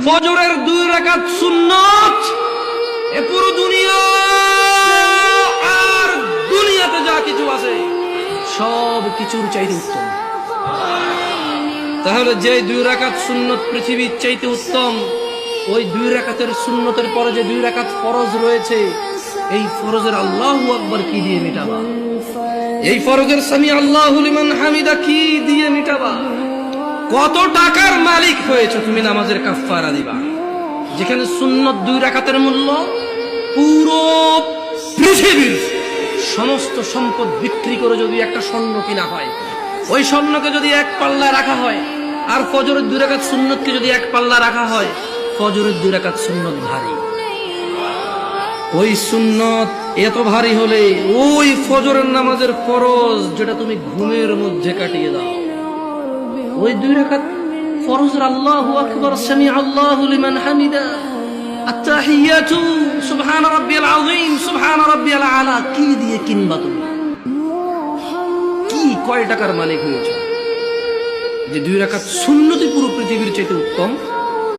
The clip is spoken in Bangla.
ফজরের 2 রাকাত সুন্নাত এ পুরো দুনিয়া আর দুনিয়াতে যা কিছু আছে সব কিছুর চাইতে উত্তম। তাহলে যে 2 রাকাত সুন্নত পৃথিবীর চাইতে উত্তম, ওই 2 রাকাতের সুন্নতের পরে যে 2 রাকাত ফরজ রয়েছে, এই ফরজের আল্লাহু আকবার কি দিয়ে মিটাবা? এই ফরজের সামি আল্লাহু লিমান হামিদা কি দিয়ে মিটাবা? কত টাকার মালিক হয়েছে তুমি নামাজের কাফারা দিবা? যেখানে সুন্নত 2 রাকাতের মূল্য পুরো পৃথিবীর সমস্ত সম্পদ বিক্রি করে যদি একটা স্বর্ণ কিনা হয়, ওই স্বর্ণকে যদি এক পাল্লা রাখা হয়, আর ফজরের 2 রাকাত সুন্নতকে যদি এক পাল্লা রাখা হয়, ফজরের 2 রাকাত সুন্নত ভারী। ওই সুন্নত এত ভারী হলে ওই ফজরের নামাজের ফরজ যেটা তুমি ঘুমের মধ্যে কাটিয়ে দাও, ওই 2 রাকাত ফরজের আল্লাহু আকবার, সামি আল্লাহু লিমান হামিদা, আত্তাহিয়াতু সুবহান রাব্বিয়াল আযীম, সুবহান রাব্বিয়াল আলা কি দিয়ে কিনবা তুমি? কি কয় টাকার মালিক হয়েছে যে 2 রাকাত সুন্নতই পুরো পৃথিবীর চাইতে উত্তম?